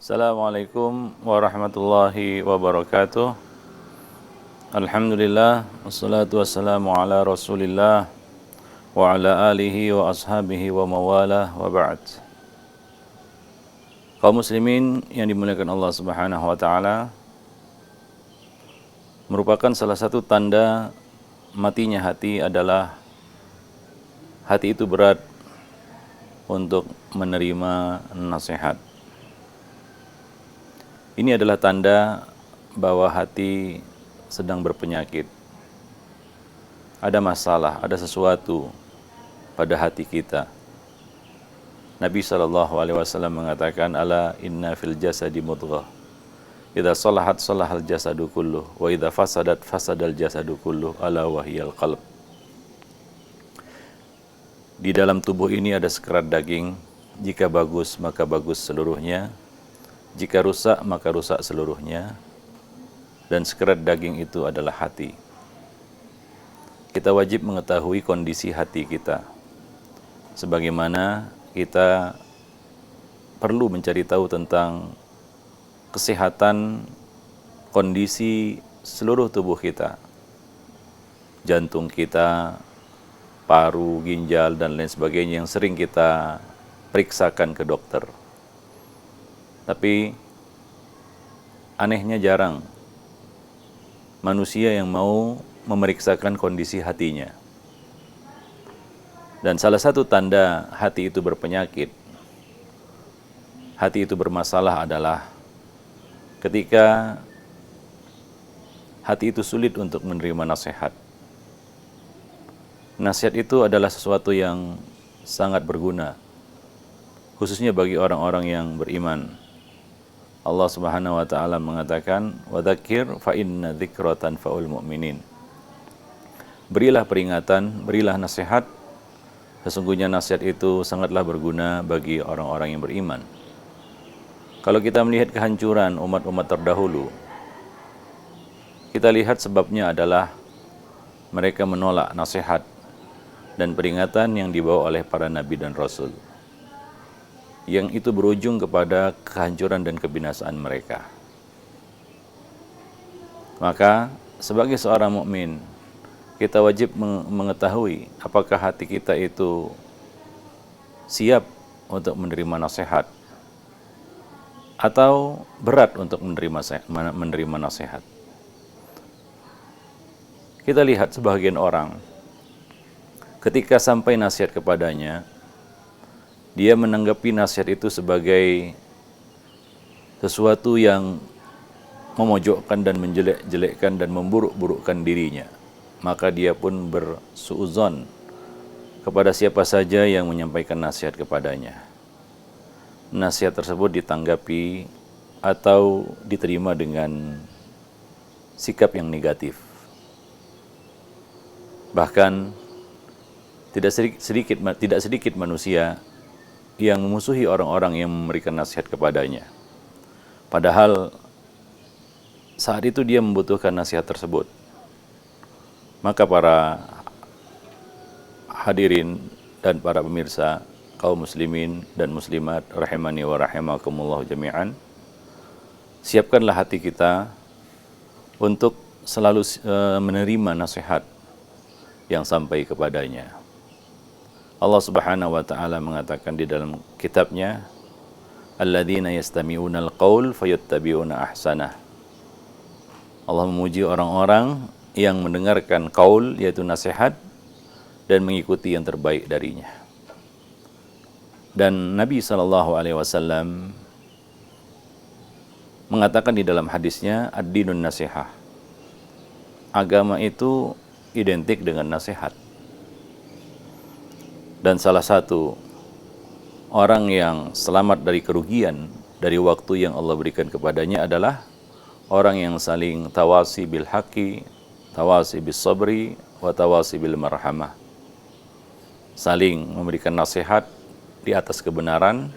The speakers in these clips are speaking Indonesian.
Assalamualaikum warahmatullahi wabarakatuh. Alhamdulillah, wassalatu wassalamu ala rasulillah wa ala alihi wa ashabihi wa mawalah wa ba'd. Kaum muslimin yang dimuliakan Allah subhanahu wa ta'ala, merupakan salah satu tanda matinya hati adalah hati itu berat untuk menerima nasihat. Ini adalah tanda bahwa hati sedang berpenyakit. Ada masalah, ada sesuatu pada hati kita. Nabi SAW mengatakan, Ala inna fil jasadi mudghah. Idza salahat salahal jasadu kulluh, wa idza fasadat fasadal jasadu kulluh, ala wahiyal qalb. Di dalam tubuh ini ada sekerat daging, jika bagus maka bagus seluruhnya, jika rusak maka rusak seluruhnya, dan sekerat daging itu adalah hati. Kita wajib mengetahui kondisi hati kita, sebagaimana kita perlu mencari tahu tentang kesehatan kondisi seluruh tubuh kita, jantung kita, paru, ginjal, dan lain sebagainya yang sering kita periksakan ke dokter. Tapi anehnya jarang manusia yang mau memeriksakan kondisi hatinya. Dan salah satu tanda hati itu berpenyakit, hati itu bermasalah adalah ketika hati itu sulit untuk menerima nasihat. Nasihat itu adalah sesuatu yang sangat berguna, khususnya bagi orang-orang yang beriman. Allah Subhanahu wa taala mengatakan, "Wa dzakir fa inna dzikra tanfa'ul mu'minin." Berilah peringatan, berilah nasihat. Sesungguhnya nasihat itu sangatlah berguna bagi orang-orang yang beriman. Kalau kita melihat kehancuran umat-umat terdahulu, kita lihat sebabnya adalah mereka menolak nasihat dan peringatan yang dibawa oleh para nabi dan rasul, yang itu berujung kepada kehancuran dan kebinasaan mereka. Maka sebagai seorang mukmin, kita wajib mengetahui apakah hati kita itu siap untuk menerima nasihat atau berat untuk menerima nasihat. Kita lihat sebagian orang, ketika sampai nasihat kepadanya, dia menanggapi nasihat itu sebagai sesuatu yang memojokkan dan menjelek-jelekkan dan memburuk-burukkan dirinya. Maka dia pun bersuudzon kepada siapa saja yang menyampaikan nasihat kepadanya. Nasihat tersebut ditanggapi atau diterima dengan sikap yang negatif. Bahkan tidak sedikit manusia yang memusuhi orang-orang yang memberikan nasihat kepadanya. Padahal saat itu dia membutuhkan nasihat tersebut. Maka para hadirin dan para pemirsa, kaum muslimin dan muslimat rahimani wa rahimakumullah jami'an, siapkanlah hati kita untuk selalu menerima nasihat yang sampai kepadanya. Allah Subhanahu wa taala mengatakan di dalam kitabnya, alladzina yastami'unal qaul fayattabi'una ahsanah. Allah memuji orang-orang yang mendengarkan qaul, yaitu nasihat, dan mengikuti yang terbaik darinya. Dan Nabi SAW mengatakan di dalam hadisnya, ad-dinun nasihah. Agama itu identik dengan nasihat. Dan salah satu orang yang selamat dari kerugian dari waktu yang Allah berikan kepadanya adalah orang yang saling tawasi bil haqqi, tawasi bis sabri, wa tawasi bil marhamah. Saling memberikan nasihat di atas kebenaran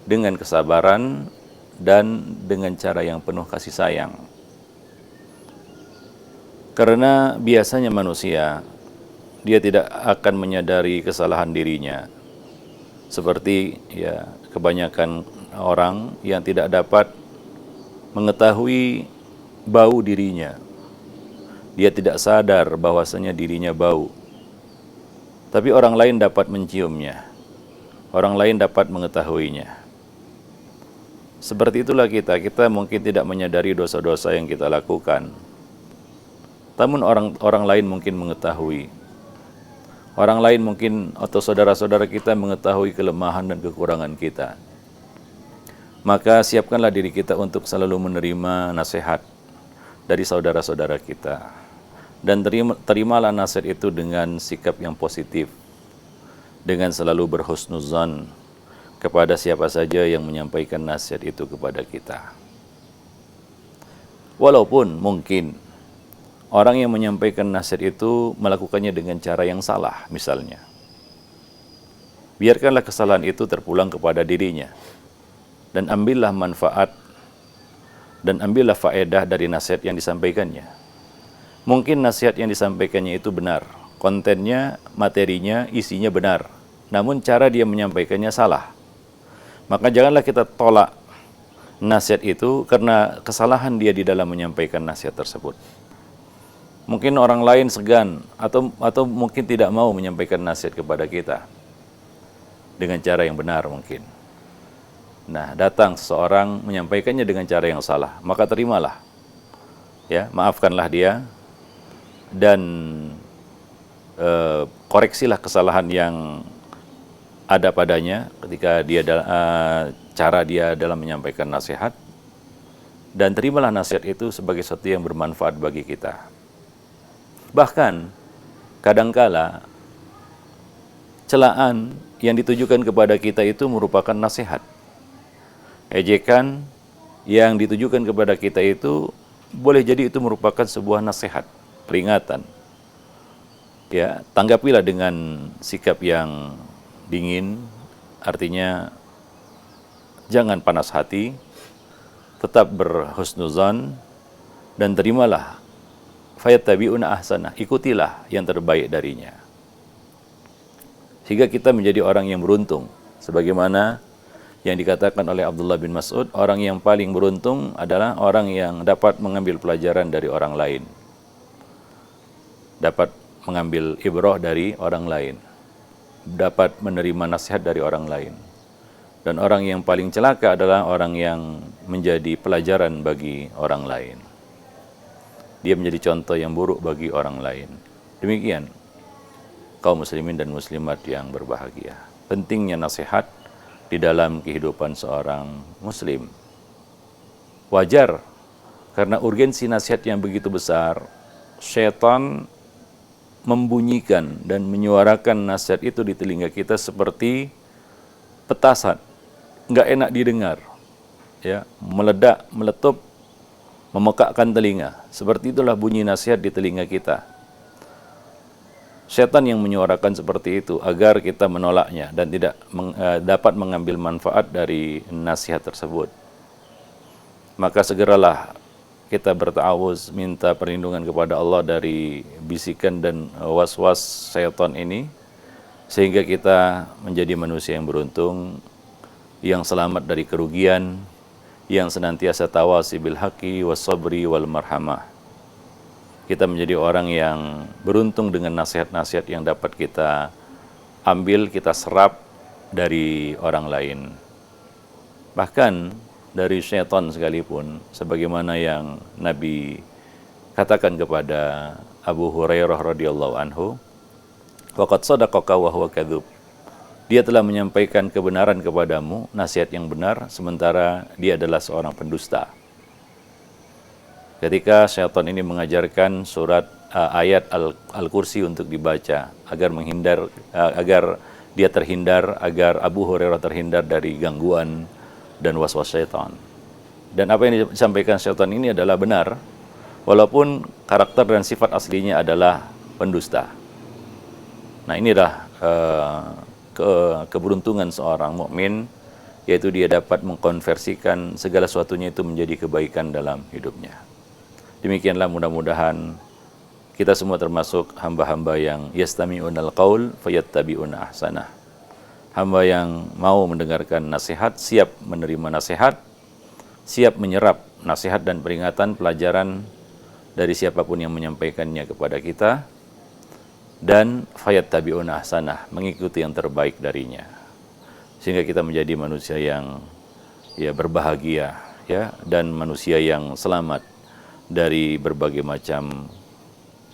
dengan kesabaran dan dengan cara yang penuh kasih sayang. Karena biasanya manusia, dia tidak akan menyadari kesalahan dirinya. Seperti kebanyakan orang yang tidak dapat mengetahui bau dirinya. Dia tidak sadar bahwasanya dirinya bau. Tapi orang lain dapat menciumnya. Orang lain dapat mengetahuinya. Seperti itulah kita mungkin tidak menyadari dosa-dosa yang kita lakukan. Namun orang lain mungkin mengetahui. Orang lain mungkin atau saudara-saudara kita mengetahui kelemahan dan kekurangan kita. Maka siapkanlah diri kita untuk selalu menerima nasihat dari saudara-saudara kita. Dan terimalah nasihat itu dengan sikap yang positif. Dengan selalu berhusnuzan kepada siapa saja yang menyampaikan nasihat itu kepada kita. Walaupun mungkin orang yang menyampaikan nasihat itu melakukannya dengan cara yang salah, misalnya. Biarkanlah kesalahan itu terpulang kepada dirinya. Dan ambillah manfaat dan ambillah faedah dari nasihat yang disampaikannya. Mungkin nasihat yang disampaikannya itu benar. Kontennya, materinya, isinya benar. Namun cara dia menyampaikannya salah. Maka janganlah kita tolak nasihat itu karena kesalahan dia di dalam menyampaikan nasihat tersebut. Mungkin orang lain segan atau mungkin tidak mau menyampaikan nasihat kepada kita dengan cara yang benar mungkin. Nah, datang seseorang menyampaikannya dengan cara yang salah, maka terimalah. Ya, maafkanlah dia dan koreksilah kesalahan yang ada padanya ketika dia cara dia dalam menyampaikan nasihat, dan terimalah nasihat itu sebagai sesuatu yang bermanfaat bagi kita. Bahkan kadangkala celaan yang ditujukan kepada kita itu merupakan nasihat. Ejekan yang ditujukan kepada kita itu boleh jadi itu merupakan sebuah nasihat, peringatan. Ya, tanggapilah dengan sikap yang dingin, artinya jangan panas hati, tetap berhusnuzan dan terimalah fayattabi'una ahsanah, ikutilah yang terbaik darinya. Sehingga kita menjadi orang yang beruntung. Sebagaimana yang dikatakan oleh Abdullah bin Mas'ud, orang yang paling beruntung adalah orang yang dapat mengambil pelajaran dari orang lain. Dapat mengambil ibrah dari orang lain. Dapat menerima nasihat dari orang lain. Dan orang yang paling celaka adalah orang yang menjadi pelajaran bagi orang lain. Dia menjadi contoh yang buruk bagi orang lain. Demikian kaum muslimin dan muslimat yang berbahagia. Pentingnya nasihat di dalam kehidupan seorang muslim. Wajar, karena urgensi nasihat yang begitu besar, syaitan membunyikan dan menyuarakan nasihat itu di telinga kita seperti petasan, nggak enak didengar, ya, meledak, meletup, memekakkan telinga. Seperti itulah bunyi nasihat di telinga kita. Setan yang menyuarakan seperti itu agar kita menolaknya dan tidak dapat mengambil manfaat dari nasihat tersebut. Maka segeralah kita berta'awuz, minta perlindungan kepada Allah dari bisikan dan was-was setan ini, sehingga kita menjadi manusia yang beruntung, yang selamat dari kerugian, yang senantiasa tawasi bil haqqi was sabri wal marhamah. Kita menjadi orang yang beruntung dengan nasihat-nasihat yang dapat kita ambil, kita serap dari orang lain. Bahkan dari syaitan sekalipun, sebagaimana yang Nabi katakan kepada Abu Hurairah radhiyallahu anhu, waqad sadaqaka wa huwa kadzub. Dia telah menyampaikan kebenaran kepadamu, nasihat yang benar, sementara dia adalah seorang pendusta. Ketika syaitan ini mengajarkan surat ayat Al-Kursi untuk dibaca agar dia terhindar, agar Abu Hurairah terhindar dari gangguan dan was-was syaitan. Dan apa yang disampaikan syaitan ini adalah benar, walaupun karakter dan sifat aslinya adalah pendusta. Nah, inilah keberuntungan seorang mukmin, yaitu dia dapat mengkonversikan segala sesuatunya itu menjadi kebaikan dalam hidupnya. Demikianlah, mudah-mudahan kita semua termasuk hamba-hamba yang yastami'unal qaul fayattabi'una ahsanah. hamba yang mau mendengarkan nasihat, siap menerima nasihat, siap menyerap nasihat dan peringatan pelajaran dari siapapun yang menyampaikannya kepada kita, dan fayattabi'una ahsanah, mengikuti yang terbaik darinya, sehingga kita menjadi manusia yang berbahagia, dan manusia yang selamat dari berbagai macam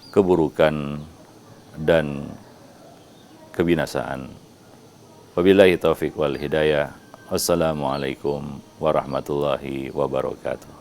keburukan dan kebinasaan. Wabillahi taufiq wal hidayah. Wassalamualaikum warahmatullahi wabarakatuh.